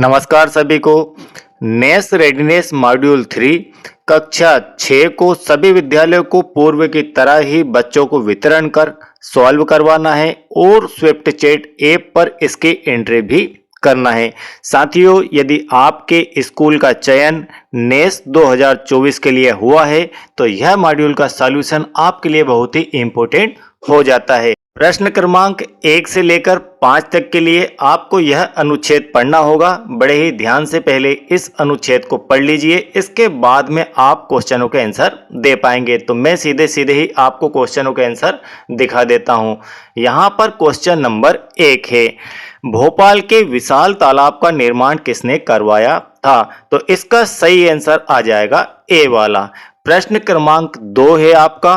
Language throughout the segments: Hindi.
नमस्कार सभी को। नेस रेडीनेस मॉड्यूल 3 कक्षा 6 को सभी विद्यालयों को पूर्व की तरह ही बच्चों को वितरण कर सॉल्व करवाना है और स्विफ्ट चैट ऐप पर इसकी एंट्री भी करना है। साथियों, यदि आपके स्कूल का चयन नेस 2024 के लिए हुआ है तो यह मॉड्यूल का सॉल्यूशन आपके लिए बहुत ही इम्पोर्टेंट हो जाता है। प्रश्न क्रमांक 1 से लेकर 5 तक के लिए आपको यह अनुच्छेद पढ़ना होगा। बड़े ही ध्यान से पहले इस अनुच्छेद को पढ़ लीजिए, इसके बाद में आप क्वेश्चनों के आंसर दे पाएंगे। तो मैं सीधे सीधे ही आपको क्वेश्चनों के आंसर दिखा देता हूं। यहां पर क्वेश्चन नंबर 1 है, भोपाल के विशाल तालाब का निर्माण किसने करवाया था? तो इसका सही आंसर आ जाएगा ए वाला। प्रश्न क्रमांक 2 है आपका,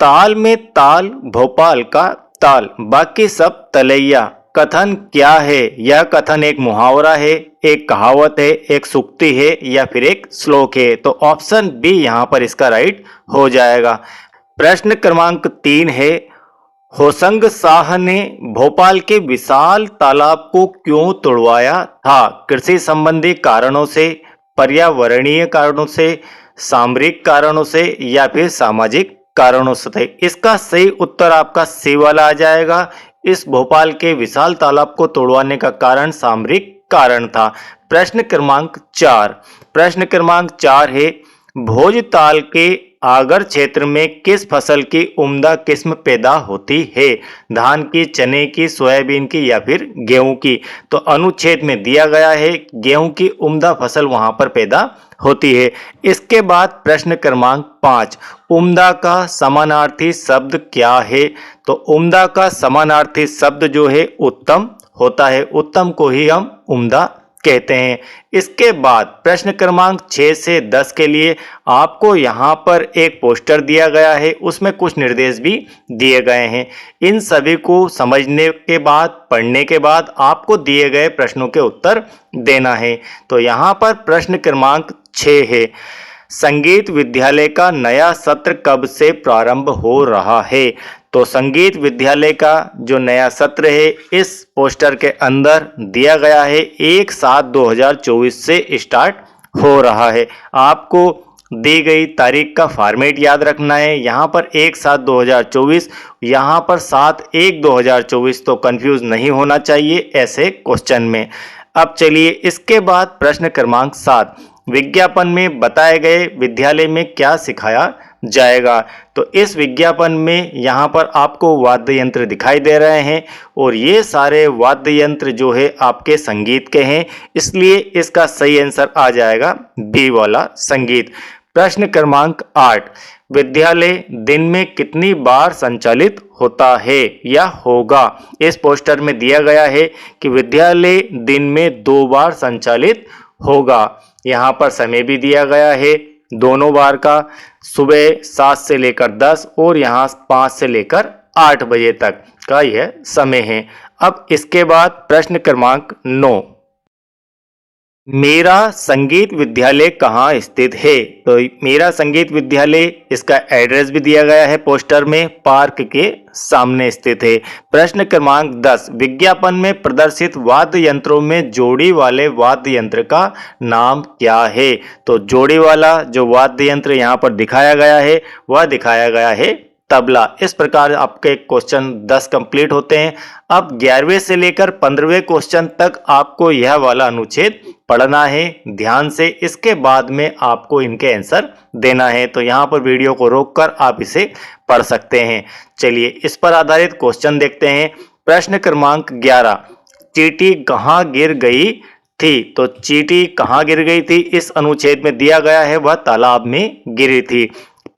ताल में ताल भोपाल का ताल बाकी सब तलैया कथन क्या है? यह कथन एक मुहावरा है, एक कहावत है, एक सूक्ति है या फिर एक श्लोक है? तो ऑप्शन बी यहां पर इसका राइट हो जाएगा। प्रश्न क्रमांक 3 है, होशंग शाह ने भोपाल के विशाल तालाब को क्यों तोड़वाया था? कृषि संबंधी कारणों से, पर्यावरणीय कारणों से, सामरिक कारणों से या फिर सामाजिक कारणों से? इसका सही उत्तर आपका सी वाला आ जाएगा। इस भोपाल के विशाल तालाब को तोड़वाने का कारण सामरिक कारण था। प्रश्न क्रमांक 4 है, भोजताल के आगर क्षेत्र में किस फसल की उम्दा किस्म पैदा होती है? धान की, चने की, सोयाबीन की या फिर गेहूं की? तो अनुच्छेद में दिया गया है गेहूं की उम्दा फसल वहां पर पैदा होती है। इसके बाद प्रश्न क्रमांक 5, उम्दा का समानार्थी शब्द क्या है? तो उम्दा का समानार्थी शब्द जो है उत्तम होता है, उत्तम को ही हम उम्दा कहते हैं। इसके बाद प्रश्न क्रमांक 6 से 10 के लिए आपको यहाँ पर एक पोस्टर दिया गया है, उसमें कुछ निर्देश भी दिए गए हैं। इन सभी को समझने के बाद, पढ़ने के बाद आपको दिए गए प्रश्नों के उत्तर देना है। तो यहाँ पर प्रश्न क्रमांक 6 है, संगीत विद्यालय का नया सत्र कब से प्रारंभ हो रहा है? तो संगीत विद्यालय का जो नया सत्र है इस पोस्टर के अंदर दिया गया है 1/7/2024 से स्टार्ट हो रहा है। आपको दी गई तारीख का फॉर्मेट याद रखना है। यहाँ पर 1/7/2024, यहाँ पर 7/1/2024, तो कंफ्यूज नहीं होना चाहिए ऐसे क्वेश्चन में। अब चलिए इसके बाद प्रश्न क्रमांक 7, विज्ञापन में बताए गए विद्यालय में क्या सिखाया जाएगा? तो इस विज्ञापन में यहाँ पर आपको वाद्य यंत्र दिखाई दे रहे हैं और ये सारे वाद्य यंत्र जो है आपके संगीत के हैं, इसलिए इसका सही आंसर आ जाएगा बी वाला संगीत। प्रश्न क्रमांक 8, विद्यालय दिन में कितनी बार संचालित होता है या होगा? इस पोस्टर में दिया गया है कि विद्यालय दिन में 2 बार संचालित होगा। यहाँ पर समय भी दिया गया है दोनों बार का, सुबह 7 से लेकर 10 और यहाँ 5 से लेकर 8 बजे तक का यह समय है। अब इसके बाद प्रश्न क्रमांक 9, मेरा संगीत विद्यालय कहाँ स्थित है? तो मेरा संगीत विद्यालय, इसका एड्रेस भी दिया गया है पोस्टर में, पार्क के सामने स्थित है। प्रश्न क्रमांक 10, विज्ञापन में प्रदर्शित वाद्य यंत्रों में जोड़ी वाले वाद्य यंत्र का नाम क्या है? तो जोड़ी वाला जो वाद्य यंत्र यहाँ पर दिखाया गया है वह दिखाया गया है तबला। इस प्रकार आपके क्वेश्चन 10 कंप्लीट होते हैं। अब 11वें से लेकर 15वें क्वेश्चन तक आपको यह वाला अनुच्छेद पढ़ना है ध्यान से। इसके बाद में आपको इनके आंसर देना है। तो यहाँ पर वीडियो को रोककर आप इसे पढ़ सकते हैं। चलिए इस पर आधारित क्वेश्चन देखते हैं। प्रश्न क्रमांक 11, चींटी कहाँ गिर गई थी? तो चींटी कहाँ गिर गई थी इस अनुच्छेद में दिया गया है, वह तालाब में गिरी थी।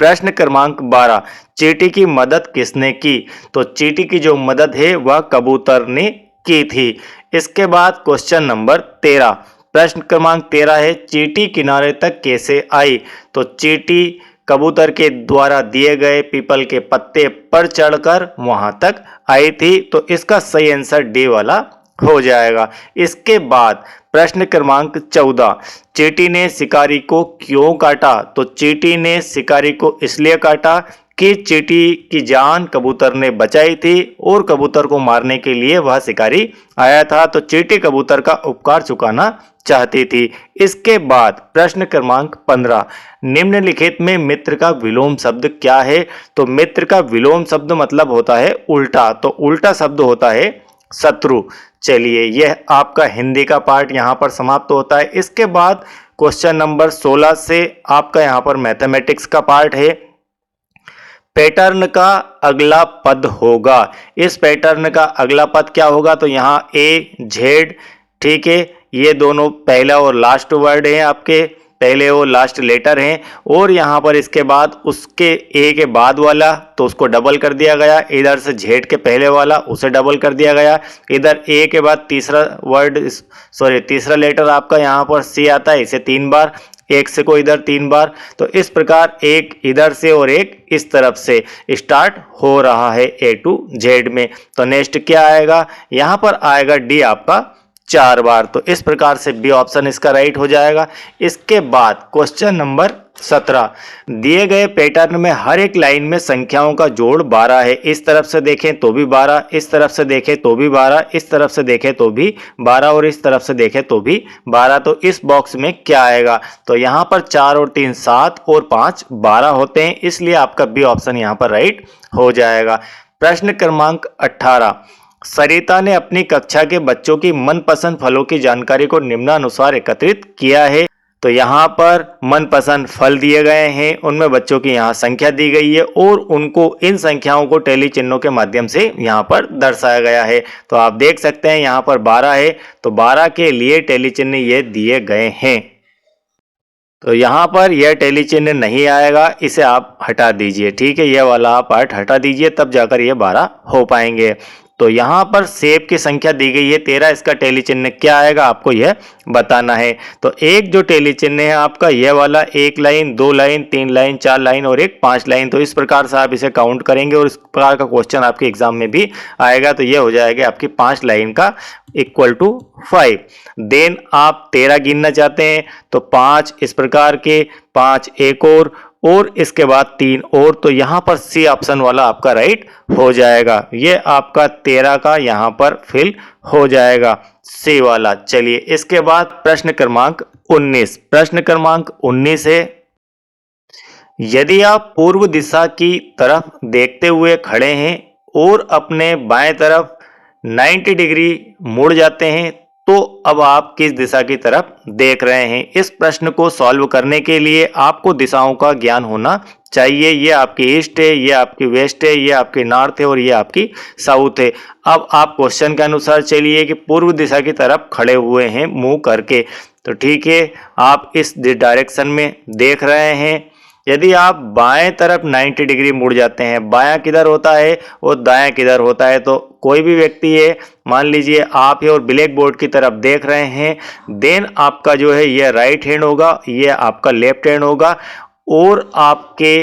प्रश्न क्रमांक 12, चींटी की मदद किसने की? तो चींटी की जो मदद है वह कबूतर ने की थी। इसके बाद क्वेश्चन नंबर 13, प्रश्न क्रमांक 13 है, चींटी किनारे तक कैसे आई? तो चींटी कबूतर के द्वारा दिए गए पीपल के पत्ते पर चढ़कर वहां तक आई थी। तो इसका सही आंसर डी वाला हो जाएगा। इसके बाद प्रश्न क्रमांक 14, चींटी ने शिकारी को क्यों काटा? तो चींटी ने शिकारी को इसलिए काटा कि चींटी की जान कबूतर ने बचाई थी और कबूतर को मारने के लिए वह शिकारी आया था, तो चींटी कबूतर का उपकार चुकाना चाहती थी। इसके बाद प्रश्न क्रमांक 15, निम्नलिखित में मित्र का विलोम शब्द क्या है? तो मित्र का विलोम शब्द मतलब होता है उल्टा, तो उल्टा शब्द होता है शत्रु। चलिए, यह आपका हिंदी का पार्ट यहाँ पर समाप्त होता है। इसके बाद क्वेश्चन नंबर 16 से आपका यहाँ पर मैथमेटिक्स का पार्ट है। पैटर्न का अगला पद होगा। इस पैटर्न का अगला पद क्या होगा? तो यहाँ ए जेड, ठीक है, ये दोनों पहला और लास्ट वर्ड हैं, आपके पहले और लास्ट लेटर हैं, और यहाँ पर इसके बाद उसके ए के बाद वाला तो उसको डबल कर दिया गया, इधर से जेड के पहले वाला उसे डबल कर दिया गया, इधर ए के बाद तीसरा लेटर आपका यहाँ पर सी आता है, इसे 3 बार, एक से को इधर 3 बार, तो इस प्रकार एक इधर से और एक इस तरफ से स्टार्ट हो रहा है ए टू जेड में। तो नेक्स्ट क्या आएगा? यहाँ पर आएगा डी आपका 4 बार। तो इस प्रकार से बी ऑप्शन इसका राइट हो जाएगा। इसके बाद क्वेश्चन नंबर 17, दिए गए पैटर्न में हर एक लाइन में संख्याओं का जोड़ 12 है। इस तरफ से देखें तो भी 12, इस तरफ से देखें तो भी 12, इस तरफ से देखें तो भी 12 और इस तरफ से देखें तो भी 12। तो इस बॉक्स में क्या आएगा? तो यहाँ पर 4 और 3 7 और 5 12 होते हैं, इसलिए आपका बी ऑप्शन यहाँ पर राइट हो जाएगा। प्रश्न क्रमांक 18, सरिता ने अपनी कक्षा के बच्चों की मनपसंद फलों की जानकारी को निम्नानुसार एकत्रित किया है। तो यहाँ पर मनपसंद फल दिए गए हैं, उनमें बच्चों की यहाँ संख्या दी गई है और उनको इन संख्याओं को टेली चिन्हों के माध्यम से यहाँ पर दर्शाया गया है। तो आप देख सकते हैं यहाँ पर 12 है, तो 12 के लिए टेली चिन्ह ये दिए गए हैं। तो यहाँ पर यह टेली चिन्ह नहीं आएगा, इसे आप हटा दीजिए, ठीक है, यह वाला पार्ट हटा दीजिए, तब जाकर ये 12 हो पाएंगे। तो यहाँ पर सेब की संख्या दी गई है 13, इसका टेली चिन्ह क्या आएगा आपको यह बताना है। तो एक जो टेली चिन्ह है आपका यह वाला, 1 लाइन, 2 लाइन, 3 लाइन, 4 लाइन और एक 5 लाइन, तो इस प्रकार से आप इसे काउंट करेंगे और इस प्रकार का क्वेश्चन आपके एग्जाम में भी आएगा। तो यह हो जाएगा आपकी 5 लाइन का इक्वल टू 5। देन आप 13 गिनना चाहते हैं तो 5 इस प्रकार के, 5 एक और इसके बाद 3 और, तो यहाँ पर सी ऑप्शन वाला आपका राइट हो जाएगा। ये आपका 13 का यहाँ पर फिल हो जाएगा, सी वाला। चलिए, इसके बाद प्रश्न क्रमांक 19। प्रश्न क्रमांक 19 है, यदि आप पूर्व दिशा की तरफ देखते हुए खड़े हैं और अपने बाएं तरफ 90 डिग्री मुड़ जाते हैं तो अब आप किस दिशा की तरफ देख रहे हैं? इस प्रश्न को सॉल्व करने के लिए आपको दिशाओं का ज्ञान होना चाहिए। ये आपकी ईस्ट है, ये आपकी वेस्ट है, ये आपकी नॉर्थ है और ये आपकी साउथ है। अब आप क्वेश्चन के अनुसार चलिए कि पूर्व दिशा की तरफ खड़े हुए हैं मुंह करके, तो ठीक है, आप इस डायरेक्शन में देख रहे हैं। यदि आप बाएं तरफ 90 डिग्री मुड़ जाते हैं, बायां किधर होता है और दायां किधर होता है, तो कोई भी व्यक्ति है, मान लीजिए आप है और ब्लैक बोर्ड की तरफ देख रहे हैं, देन आपका जो है ये राइट हैंड होगा, ये आपका लेफ्ट हैंड होगा और आपके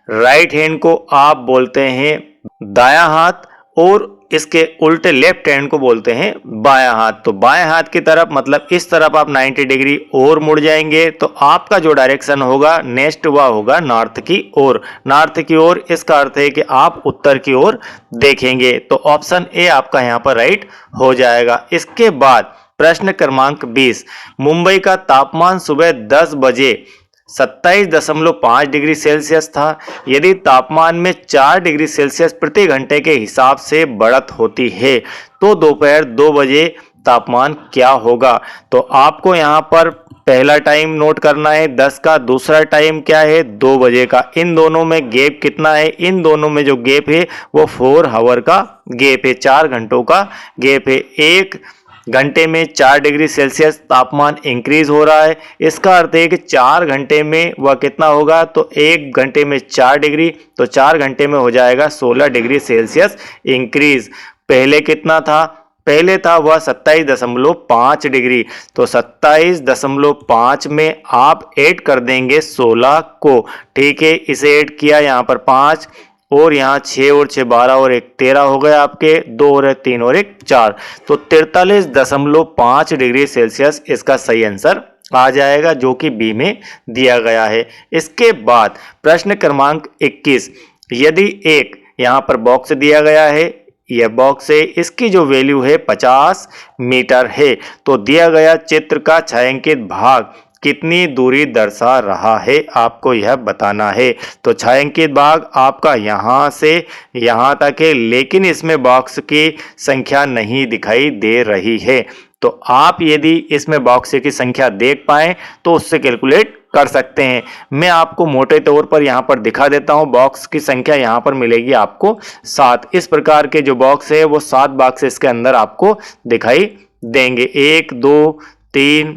राइट हैंड को आप बोलते हैं दायां हाथ और इसके उल्टे लेफ्ट हैंड को बोलते हैं बायां हाथ। तो बाएं हाथ की तरफ मतलब इस तरफ आप 90 डिग्री और मुड़ जाएंगे तो आपका जो डायरेक्शन होगा नेक्स्ट वह होगा नॉर्थ की ओर। नॉर्थ की ओर इसका अर्थ है कि आप उत्तर की ओर देखेंगे। तो ऑप्शन ए आपका यहाँ पर राइट हो जाएगा। इसके बाद प्रश्न क्रमांक 20, मुंबई का तापमान सुबह 10 बजे 27.5 डिग्री सेल्सियस था। यदि तापमान में 4 डिग्री सेल्सियस प्रति घंटे के हिसाब से बढ़त होती है तो दोपहर 2 बजे तापमान क्या होगा? तो आपको यहाँ पर पहला टाइम नोट करना है 10 का, दूसरा टाइम क्या है 2 बजे का। इन दोनों में गैप कितना है? इन दोनों में जो गैप है वो 4 आवर का गैप है, 4 घंटों का गैप है। 1 घंटे में 4 डिग्री सेल्सियस तापमान इंक्रीज हो रहा है, इसका अर्थ है कि 4 घंटे में वह कितना होगा? तो 1 घंटे में 4 डिग्री, तो 4 घंटे में हो जाएगा 16 डिग्री सेल्सियस इंक्रीज। पहले कितना था? पहले था वह 27.5 डिग्री, तो 27.5 में आप ऐड कर देंगे 16 को, ठीक है, इसे ऐड किया यहाँ पर 5 और यहाँ 6 और 6 12 और 1 13 हो गए आपके, 2 और 3 और 1 4, तो 43.5 डिग्री सेल्सियस इसका सही आंसर आ जाएगा जो कि बी में दिया गया है। इसके बाद प्रश्न क्रमांक 21, यदि एक यहाँ पर बॉक्स दिया गया है, यह बॉक्स है, इसकी जो वैल्यू है 50 मीटर है, तो दिया गया चित्र का छायांकित भाग कितनी दूरी दर्शा रहा है, आपको यह बताना है। तो छायांकित भाग आपका यहाँ से यहाँ तक है, लेकिन इसमें बॉक्स की संख्या नहीं दिखाई दे रही है। तो आप यदि इसमें बॉक्स की संख्या देख पाए तो उससे कैलकुलेट कर सकते हैं। मैं आपको मोटे तौर पर यहाँ पर दिखा देता हूँ। बॉक्स की संख्या यहाँ पर मिलेगी आपको 7। इस प्रकार के जो बॉक्स है वो 7 बॉक्स इसके अंदर आपको दिखाई देंगे। 1 2 3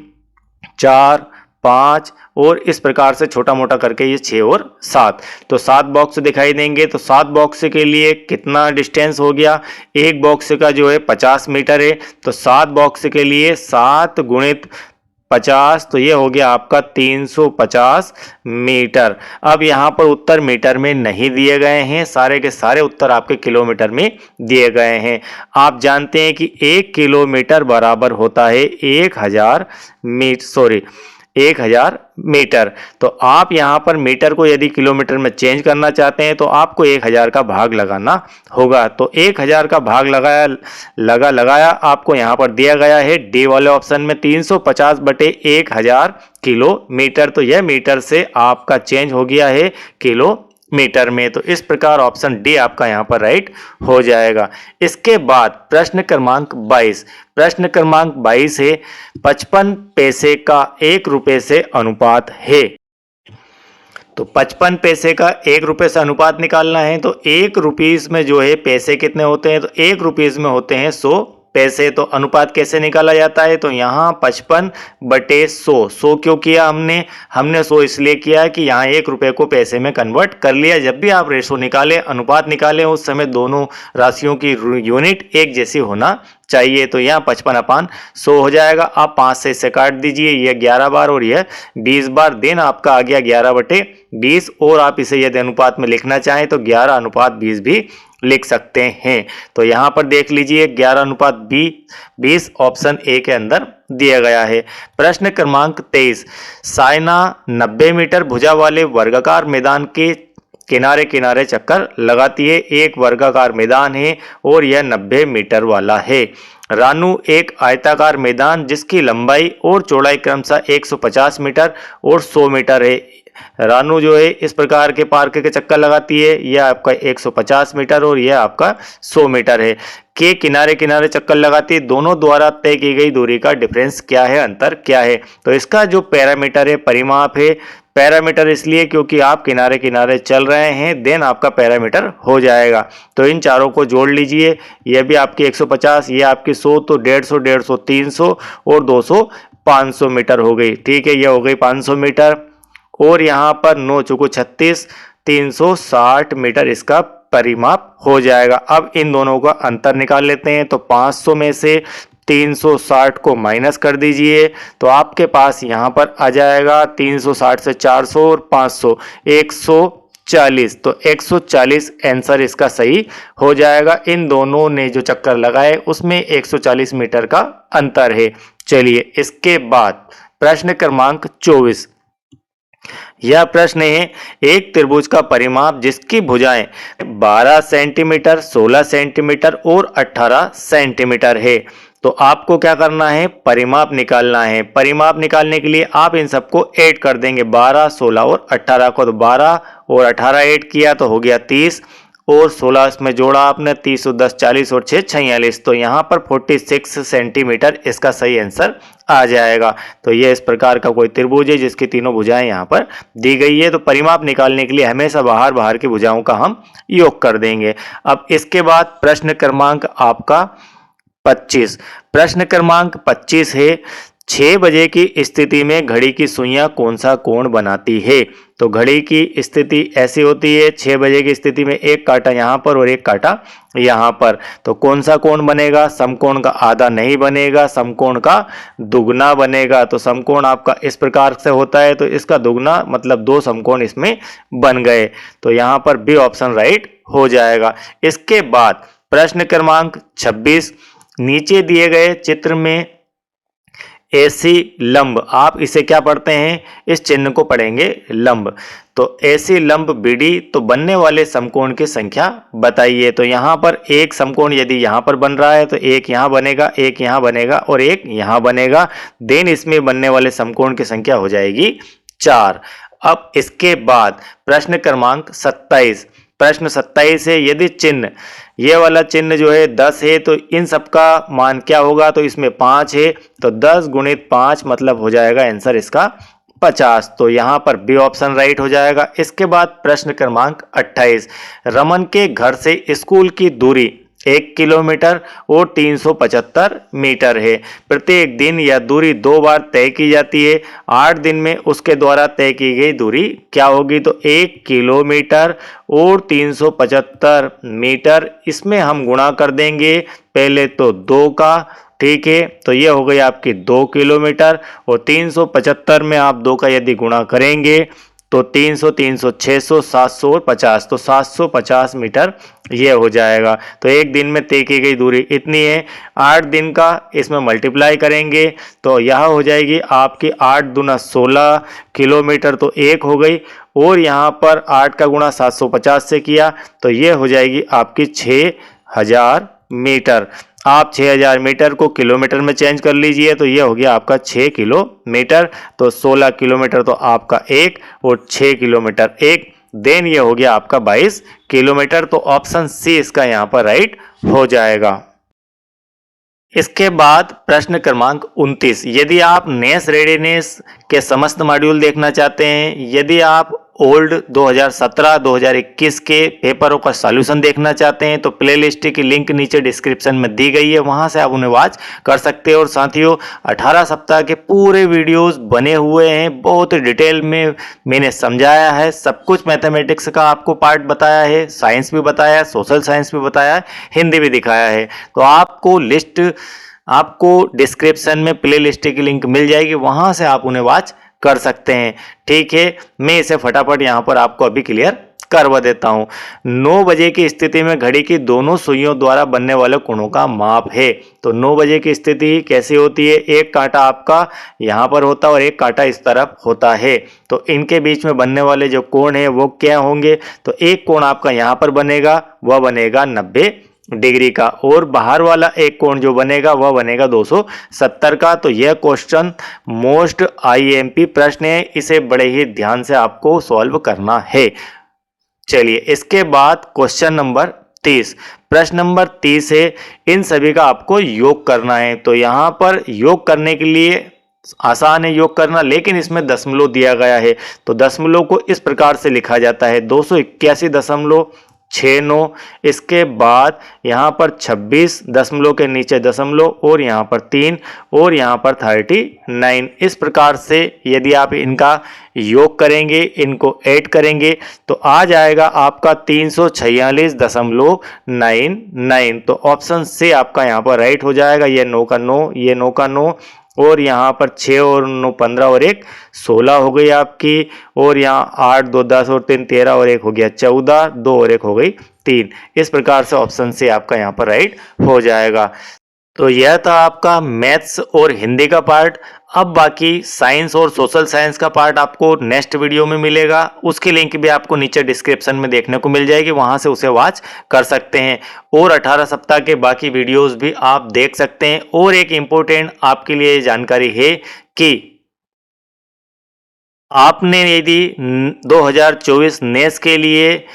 4 5 और इस प्रकार से छोटा मोटा करके ये 6 और 7, तो 7 बॉक्स दिखाई देंगे। तो 7 बॉक्स के लिए कितना डिस्टेंस हो गया, एक बॉक्स का जो है 50 मीटर है, तो 7 बॉक्स के लिए 7 गुणित 50, तो ये हो गया आपका 350 मीटर। अब यहाँ पर उत्तर मीटर में नहीं दिए गए हैं, सारे के सारे उत्तर आपके किलोमीटर में दिए गए हैं। आप जानते हैं कि 1 किलोमीटर बराबर होता है 1000 मीटर। तो आप यहाँ पर मीटर को यदि किलोमीटर में चेंज करना चाहते हैं तो आपको 1000 का भाग लगाना होगा। तो 1000 का भाग लगाया आपको यहाँ पर दिया गया है डी वाले ऑप्शन में 350 बटे 1000 किलोमीटर। तो यह मीटर से आपका चेंज हो गया है किलोमीटर में। तो इस प्रकार ऑप्शन डी आपका यहाँ पर राइट हो जाएगा। इसके बाद प्रश्न क्रमांक 22। प्रश्न क्रमांक 22 है 55 पैसे का 1 रुपए से अनुपात है। तो 55 पैसे का 1 रुपए से अनुपात निकालना है। तो 1 रुपीस में जो है पैसे कितने होते हैं, तो 1 रुपीस में होते हैं 100 पैसे। तो अनुपात कैसे निकाला जाता है, तो यहाँ 55 बटे 100 क्यों किया हमने 100 इसलिए किया कि यहाँ 1 रुपए को पैसे में कन्वर्ट कर लिया। जब भी आप रेशो निकालें, अनुपात निकालें, उस समय दोनों राशियों की यूनिट एक जैसी होना चाहिए। तो यहाँ 55/100 हो जाएगा। आप 5 से इसे काट दीजिए, यह 11 बार और यह 20 बार। देन आपका आ गया 11/20 और आप इसे यदि अनुपात में लिखना चाहें तो 11/20 भी लिख सकते हैं। तो यहाँ पर देख लीजिए 11/20 ऑप्शन ए के अंदर दिया गया है। प्रश्न क्रमांक 23। साइना 90 मीटर भुजा वाले वर्गाकार मैदान के किनारे किनारे चक्कर लगाती है। एक वर्गाकार मैदान है और यह 90 मीटर वाला है। रानू एक आयताकार मैदान जिसकी लंबाई और चौड़ाई क्रमशः 150 मीटर और 100 मीटर है। रानू जो है इस प्रकार के पार्क के चक्कर लगाती है। यह आपका 150 मीटर और यह आपका 100 मीटर है। के किनारे किनारे चक्कर लगाती है। दोनों द्वारा तय की गई दूरी का डिफरेंस क्या है, अंतर क्या है। तो इसका जो पैरामीटर है, परिमाप है। पैरामीटर इसलिए क्योंकि आप किनारे किनारे चल रहे हैं, देन आपका पैरामीटर हो जाएगा। तो इन चारों को जोड़ लीजिए। यह भी आपकी 150, ये आपकी 100, तो 150, 150, 300 और 200 500 मीटर हो गई। ठीक है, यह हो गई 500 मीटर और यहाँ पर 9 चौको 36, 360 मीटर इसका परिमाप हो जाएगा। अब इन दोनों का अंतर निकाल लेते हैं। तो 500 में से 360 को माइनस कर दीजिए, तो आपके पास यहाँ पर आ जाएगा 360 से 400 और 500 140। तो 140 आंसर इसका सही हो जाएगा। इन दोनों ने जो चक्कर लगाए उसमें 140 मीटर का अंतर है। चलिए इसके बाद प्रश्न क्रमांक 24। यह प्रश्न है एक त्रिभुज का परिमाप जिसकी भुजाएं 12 सेंटीमीटर, 16 सेंटीमीटर और 18 सेंटीमीटर है। तो आपको क्या करना है, परिमाप निकालना है। परिमाप निकालने के लिए आप इन सबको ऐड कर देंगे, 12, 16 और 18 को। तो 12 और 18 ऐड किया तो हो गया 30 और 16 इसमें जोड़ा आपने, 30 और 10 40 और 6 46। तो यहाँ पर 46 सेंटीमीटर इसका सही आंसर आ जाएगा। तो ये इस प्रकार का कोई त्रिभुज है जिसकी तीनों भुजाएं यहाँ पर दी गई है। तो परिमाप निकालने के लिए हमेशा बाहर की भुजाओं का हम योग कर देंगे। अब इसके बाद प्रश्न क्रमांक आपका 25। प्रश्न क्रमांक 25 है 6 बजे की स्थिति में घड़ी की सुइयां कौन सा कोण बनाती है। तो घड़ी की स्थिति ऐसी होती है, 6 बजे की स्थिति में एक कांटा यहाँ पर और एक कांटा यहाँ पर। तो कौन सा कोण बनेगा, समकोण का आधा नहीं बनेगा, समकोण का दुगना बनेगा। तो समकोण आपका इस प्रकार से होता है, तो इसका दुगना मतलब 2 समकोण इसमें बन गए। तो यहाँ पर बी ऑप्शन राइट हो जाएगा। इसके बाद प्रश्न क्रमांक 26। नीचे दिए गए चित्र में ऐसी लंब, आप इसे क्या पढ़ते हैं, इस चिन्ह को पढ़ेंगे लंब। तो ऐसी लंब बीडी, तो बनने वाले समकोण की संख्या बताइए। तो यहाँ पर एक समकोण यदि यहाँ पर बन रहा है तो एक यहाँ बनेगा, एक यहाँ बनेगा और एक यहाँ बनेगा। देन इसमें बनने वाले समकोण की संख्या हो जाएगी 4। अब इसके बाद प्रश्न क्रमांक 27, प्रश्न 27 है, यदि चिन्ह ये वाला चिन्ह जो है 10 है तो इन सबका मान क्या होगा, तो इसमें 5 है तो 10 गुणित 5 मतलब हो जाएगा आंसर इसका 50। तो यहाँ पर बी ऑप्शन राइट हो जाएगा। इसके बाद प्रश्न क्रमांक 28, रमन के घर से स्कूल की दूरी 1 किलोमीटर और 375 मीटर है। प्रत्येक दिन यह दूरी 2 बार तय की जाती है। 8 दिन में उसके द्वारा तय की गई दूरी क्या होगी, तो 1 किलोमीटर और 375 मीटर, इसमें हम गुणा कर देंगे पहले तो 2 का, ठीक है, तो ये हो गई आपकी 2 किलोमीटर और 375 में आप 2 का यदि गुणा करेंगे तो 300, 300, 600, 700 और 50, तो 750 मीटर ये हो जाएगा। तो एक दिन में तय की गई दूरी इतनी है। 8 दिन का इसमें मल्टीप्लाई करेंगे तो यह हो जाएगी आपकी 8 दूना 16 किलोमीटर, तो 1 हो गई, और यहाँ पर 8 का गुणा 750 से किया तो ये हो जाएगी आपकी 6000 मीटर। आप 6000 मीटर को किलोमीटर में चेंज कर लीजिए तो ये हो गया आपका 6 किलोमीटर। तो 16 किलोमीटर तो आपका 1 और 6 किलोमीटर 1, देन ये हो गया आपका 22 किलोमीटर। तो ऑप्शन सी इसका यहाँ पर राइट हो जाएगा। इसके बाद प्रश्न क्रमांक 29, यदि आप नेस रेडीनेस के समस्त मॉड्यूल देखना चाहते हैं, यदि आप ओल्ड 2017-2021 के पेपरों का सॉल्यूशन देखना चाहते हैं तो प्लेलिस्ट की लिंक नीचे डिस्क्रिप्शन में दी गई है, वहां से आप उन्हें वॉच कर सकते हैं। और साथियों 18 सप्ताह के पूरे वीडियोस बने हुए हैं, बहुत डिटेल में मैंने समझाया है, सब कुछ मैथमेटिक्स का आपको पार्ट बताया है, साइंस भी बताया है, सोशल साइंस भी बताया है, हिंदी भी दिखाया है। तो आपको लिस्ट, आपको डिस्क्रिप्शन में प्ले लिस्ट की लिंक मिल जाएगी, वहां से आप उन्हें वॉच कर सकते हैं। ठीक है, मैं इसे फटाफट यहां पर आपको अभी क्लियर करवा देता हूं। 9 बजे की स्थिति में घड़ी की दोनों सुइयों द्वारा बनने वाले कोणों का माप है। तो 9 बजे की स्थिति कैसी होती है, एक कांटा आपका यहां पर होता है और एक कांटा इस तरफ होता है, तो इनके बीच में बनने वाले जो कोण है वो क्या होंगे, तो एक कोण आपका यहां पर बनेगा, वह बनेगा 90 डिग्री का, और बाहर वाला एक कोण जो बनेगा वह बनेगा 270 का। तो यह क्वेश्चन मोस्ट आईएमपी प्रश्न है, इसे बड़े ही ध्यान से आपको सॉल्व करना है। चलिए इसके बाद क्वेश्चन नंबर 30, प्रश्न नंबर 30 है, इन सभी का आपको योग करना है। तो यहां पर योग करने के लिए आसान है योग करना, लेकिन इसमें दशमलव दिया गया है। तो दशमलव को इस प्रकार से लिखा जाता है 281.69, इसके बाद यहाँ पर 26 दशमलव के नीचे दशमलव और यहाँ पर 3 और यहाँ पर 39। इस प्रकार से यदि आप इनका योग करेंगे, इनको ऐड करेंगे तो आ जाएगा आपका 346.99। तो ऑप्शन से आपका यहाँ पर राइट हो जाएगा। ये 9 का 9, ये 9 का 9 और यहाँ पर 6 और 9 15 और 1 16 हो गई आपकी, और यहाँ 8 2 10 और 3 13 और 1 हो गया 14, 2 और 1 हो गई 3। इस प्रकार से ऑप्शन से आपका यहाँ पर राइट हो जाएगा। तो यह था आपका मैथ्स और हिंदी का पार्ट। अब बाकी साइंस और सोशल साइंस का पार्ट आपको नेक्स्ट वीडियो में मिलेगा, उसकी लिंक भी आपको नीचे डिस्क्रिप्शन में देखने को मिल जाएगी, वहां से उसे वॉच कर सकते हैं। और 18 सप्ताह के बाकी वीडियोस भी आप देख सकते हैं। और एक इम्पोर्टेंट आपके लिए जानकारी है कि आपने यदि 2024 नेस के लिए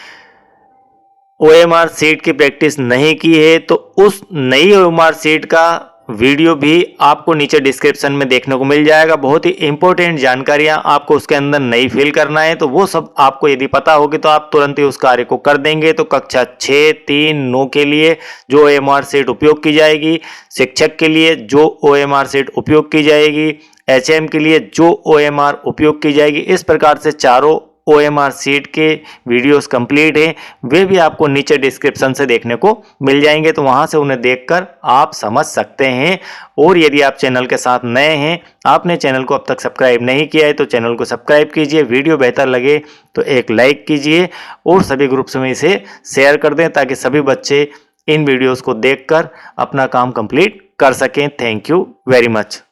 OMR सीट की प्रैक्टिस नहीं की है तो उस नई OMR सीट का वीडियो भी आपको नीचे डिस्क्रिप्शन में देखने को मिल जाएगा। बहुत ही इंपॉर्टेंट जानकारियां आपको उसके अंदर नहीं फिल करना है, तो वो सब आपको यदि पता होगी तो आप तुरंत ही उस कार्य को कर देंगे। तो कक्षा 6, 3, 9 के लिए जो OMR सीट उपयोग की जाएगी, शिक्षक के लिए जो OMR सीट उपयोग की जाएगी, HM के लिए जो OMR उपयोग की जाएगी, इस प्रकार से चारों OMR सीट के वीडियोस कंप्लीट हैं, वे भी आपको नीचे डिस्क्रिप्शन से देखने को मिल जाएंगे, तो वहां से उन्हें देखकर आप समझ सकते हैं। और यदि आप चैनल के साथ नए हैं, आपने चैनल को अब तक सब्सक्राइब नहीं किया है तो चैनल को सब्सक्राइब कीजिए, वीडियो बेहतर लगे तो एक लाइक कीजिए और सभी ग्रुप्स में इसे शेयर कर दें ताकि सभी बच्चे इन वीडियोस को देखकर अपना काम कंप्लीट कर सकें। Thank you very much.